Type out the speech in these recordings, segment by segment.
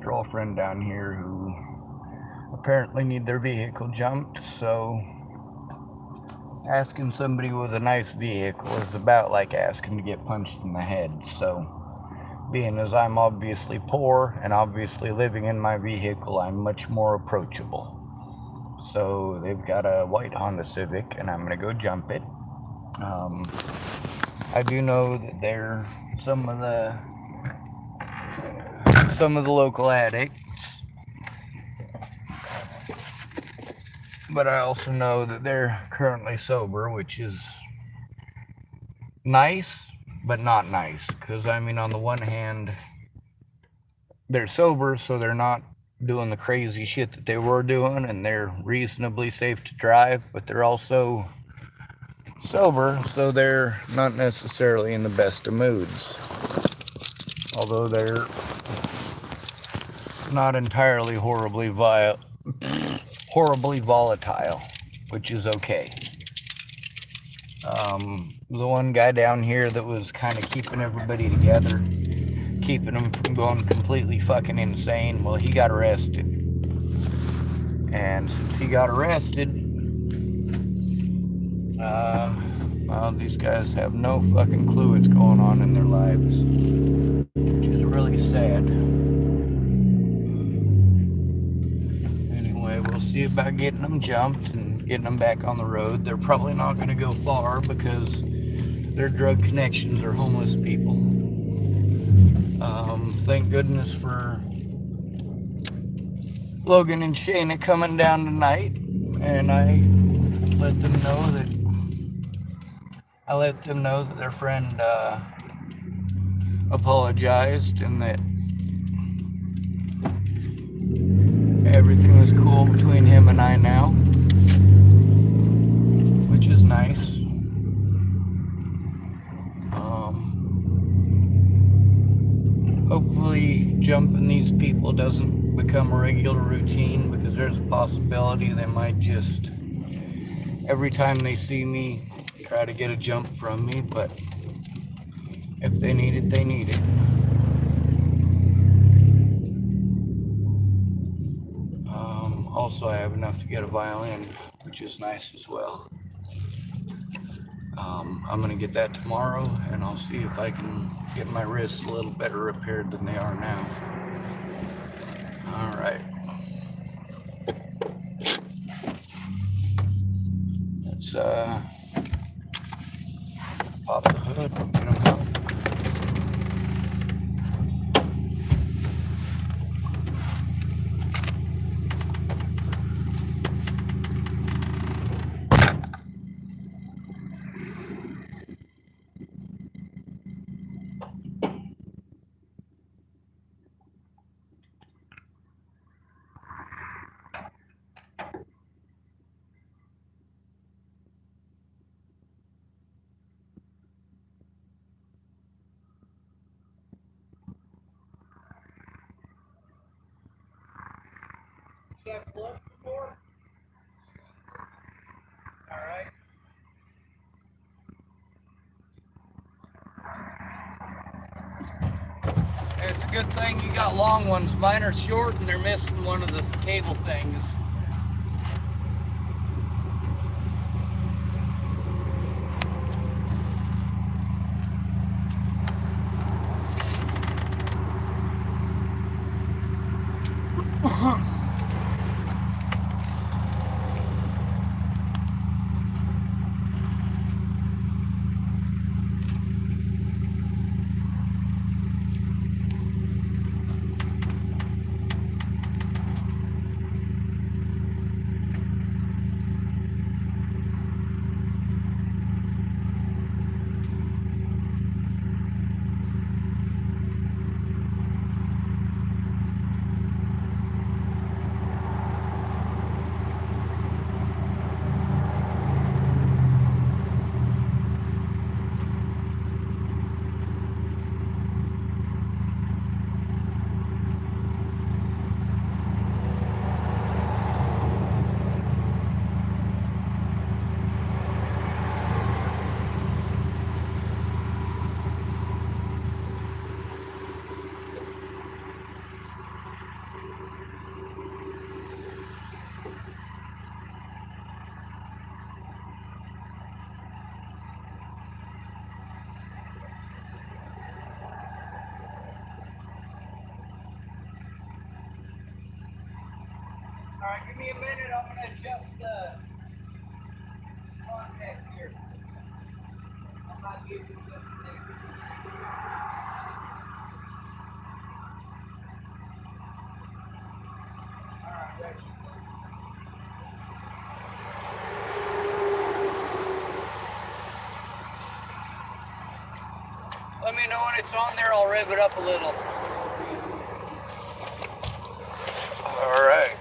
girlfriend down here who apparently need their vehicle jumped, so asking somebody with a nice vehicle is about like asking to get punched in the head. So, being as I'm obviously poor and obviously living in my vehicle, I'm much more approachable. So, they've got a white Honda Civic, and I'm going to go jump it. I do know that they're some of the local addicts, but I also know that they're currently sober, which is nice, but not nice. Because, I mean, on the one hand, they're sober, so they're not doing the crazy shit that they were doing, and they're reasonably safe to drive, but they're also sober, so they're not necessarily in the best of moods. Although they're not entirely horribly volatile, which is okay. The one guy down here that was kind of keeping everybody together, keeping them from going completely fucking insane, well, he got arrested. And since he got arrested, well, these guys have no fucking clue what's going on in their lives, which is really sad. Anyway, we'll see about getting them jumped and getting them back on the road. They're probably not going to go far because their drug connections are homeless people. Thank goodness for Logan and Shayna coming down tonight, and I let them know that their friend apologized and that everything was cool between him and I now, which is nice. Hopefully jumping these people doesn't become a regular routine, because there's a possibility they might just, every time they see me, try to get a jump from me, but if they need it, they need it. Also, I have enough to get a violin, which is nice as well. I'm going to get that tomorrow, and I'll see if I can get my wrists a little better repaired than they are now. All right. Let's pop the hood and get them out. Check blood before? Alright. It's a good thing you got long ones. Mine are short and they're missing one of the cable things. Alright, give me a minute. I'm going to adjust the contact here. I'm not giving you the Alright, ready. Let me know when it's on there. I'll rev it up a little. Alright.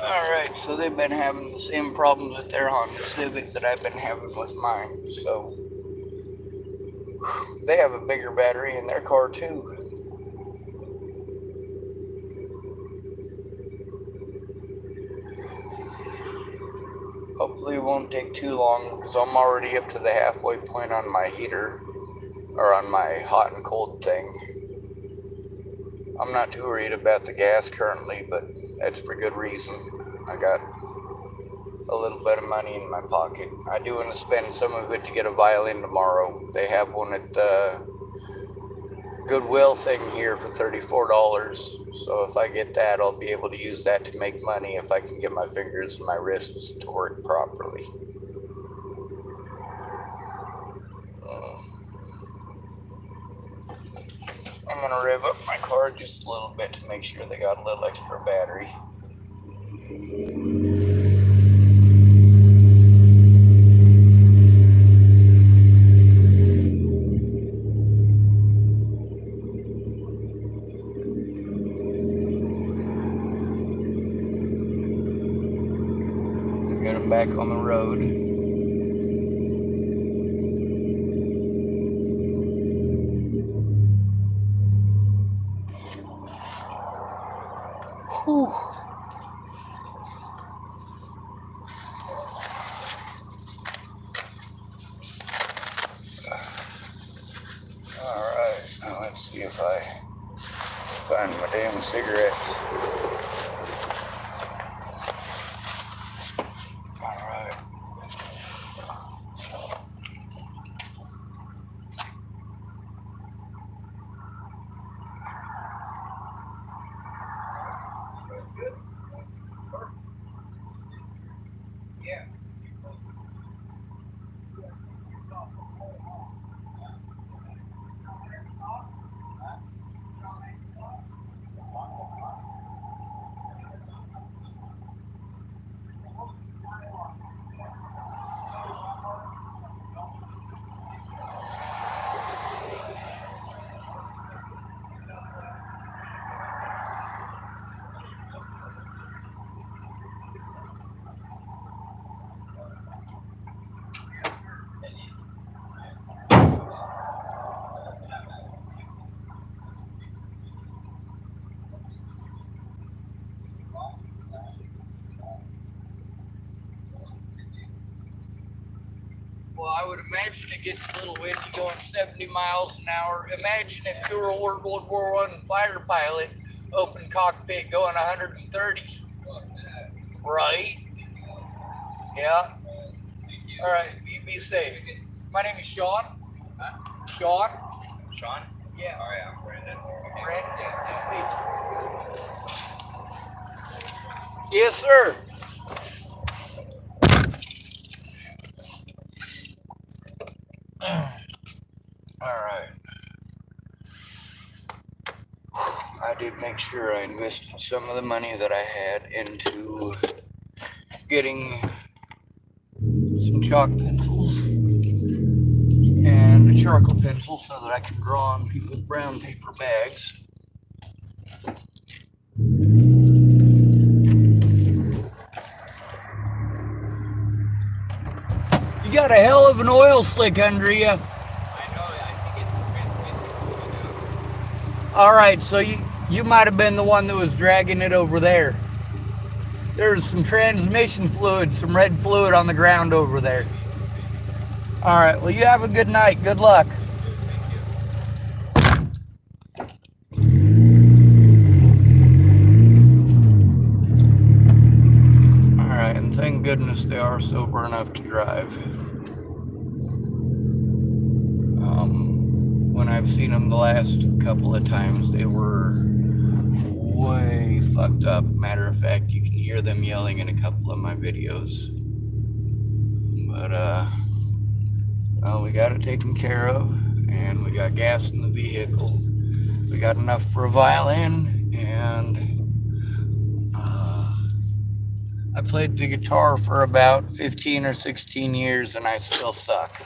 Alright, so they've been having the same problems with their Honda Civic that I've been having with mine. So they have a bigger battery in their car too. Hopefully it won't take too long because I'm already up to the halfway point on my heater, or on my hot and cold thing. I'm not too worried about the gas currently, but that's for good reason. I got a little bit of money in my pocket. I do want to spend some of it to get a violin tomorrow. They have one at the Goodwill thing here for $34. So if I get that, I'll be able to use that to make money if I can get my fingers and my wrists to work properly. I'm gonna rev up my car just a little bit to make sure they got a little extra battery. Get them back on the road. Whew. Alright, now let's see if I find my damn cigarettes. Alright. Yeah. would imagine it gets a little windy going 70 miles an hour. Imagine if you were a World War I fighter pilot, open cockpit going 130. Right? Yeah. All right, you be safe. My name is Sean. Huh? Sean? Sean? Yeah. All right, I'm Brandon. Okay. Brandon, nice to meet you. Yes, sir. All right. I did make sure I invested some of the money that I had into getting some chalk pencils and a charcoal pencil so that I can draw on people's brown paper bags. You got a hell of an oil slick under you. I know, I think it's transmission. All right, so you might have been the one that was dragging it over there. There's some transmission fluid, some red fluid on the ground over there. All right, well, you have a good night. Good luck. All right, and thank goodness they are sober enough to drive. When I've seen them the last couple of times, they were way fucked up. Matter of fact, you can hear them yelling in a couple of my videos. But, well, we got it taken care of, and we got gas in the vehicle. We got enough for a violin, and I played the guitar for about 15 or 16 years, and I still suck.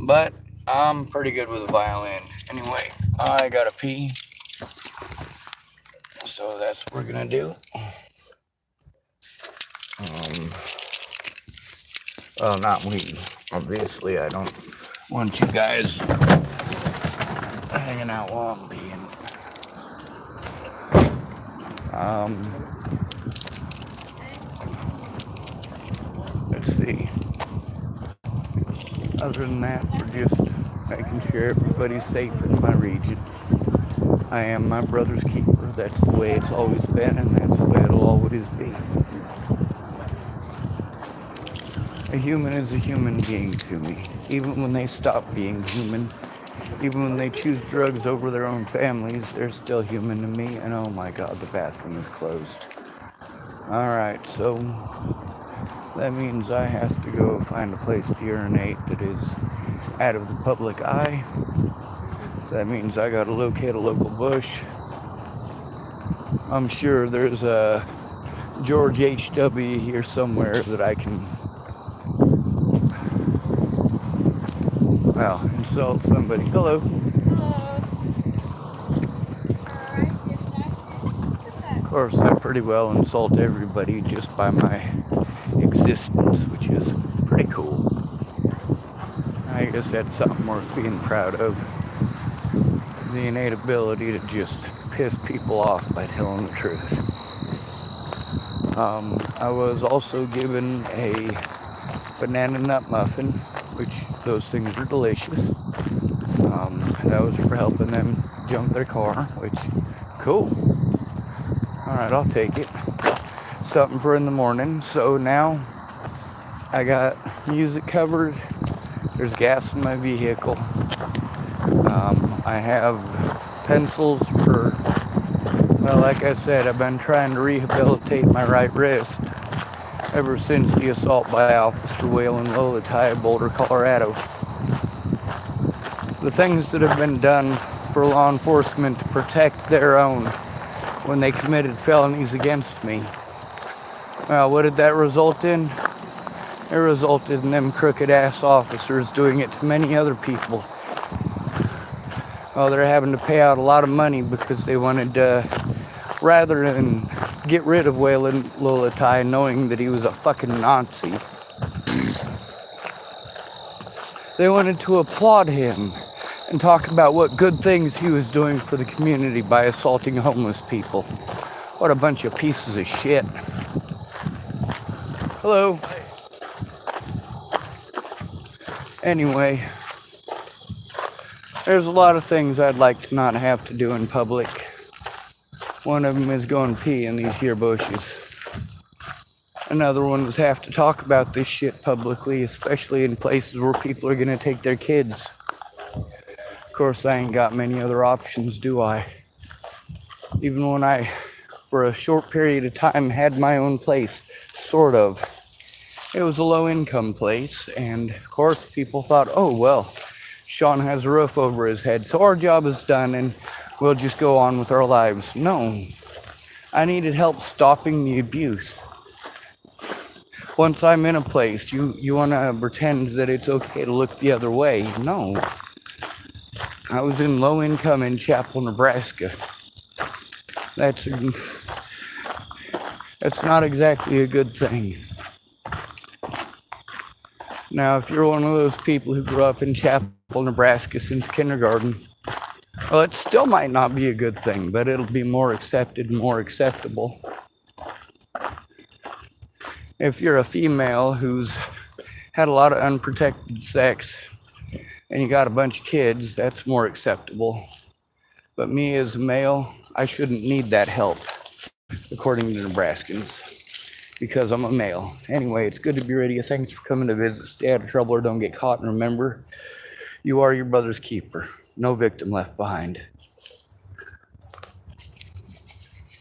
But I'm pretty good with a violin. Anyway, I gotta pee. So that's what we're gonna do. Well, not we. Obviously, I don't want you guys hanging out while I'm peeing. Let's see. Other than that, we're just making sure everybody's safe in my region. I am my brother's keeper. That's the way it's always been, and that's the way it'll always be. A human is a human being to me. Even when they stop being human, even when they choose drugs over their own families, they're still human to me. And oh my God, the bathroom is closed. Alright, so that means I have to go find a place to urinate that is out of the public eye. That means I gotta locate a local bush. I'm sure there's a George H.W. here somewhere that I can, well, insult somebody. Hello. Of course, I pretty well insult everybody just by my existence, which is pretty cool. I guess that's something worth being proud of. The innate ability to just piss people off by telling the truth. I was also given a banana nut muffin, which those things are delicious. That was for helping them jump their car, which, cool. Alright, I'll take it. Something for in the morning. So now I got music covered. There's gas in my vehicle. I have pencils for, well, like I said, I've been trying to rehabilitate my right wrist ever since the assault by Officer Waylon Lolatai, Boulder, Colorado. The things that have been done for law enforcement to protect their own when they committed felonies against me. Well, what did that result in? It resulted in them crooked ass officers doing it to many other people. Well, they're having to pay out a lot of money because they wanted to, rather than get rid of Waylon Lolatai knowing that he was a fucking Nazi, they wanted to applaud him and talk about what good things he was doing for the community by assaulting homeless people. What a bunch of pieces of shit. Hello. Anyway, there's a lot of things I'd like to not have to do in public. One of them is going pee in these here bushes. Another one was have to talk about this shit publicly, especially in places where people are gonna take their kids. Of course, I ain't got many other options, do I? Even when I, for a short period of time, had my own place, sort of. It was a low income place, and of course, people thought, oh, well, Sean has a roof over his head, so our job is done and we'll just go on with our lives. No, I needed help stopping the abuse. Once I'm in a place, you want to pretend that it's okay to look the other way. No. I was in low income in Chapel, Nebraska. That's not exactly a good thing. Now, if you're one of those people who grew up in Chapel, Nebraska since kindergarten, well, it still might not be a good thing, but it'll be more accepted, more acceptable. If you're a female who's had a lot of unprotected sex and you got a bunch of kids, that's more acceptable. But me as a male, I shouldn't need that help, according to Nebraskans, because I'm a male. Anyway, it's good to be with you. Thanks for coming to visit. Stay out of trouble or don't get caught. And remember, you are your brother's keeper. No victim left behind.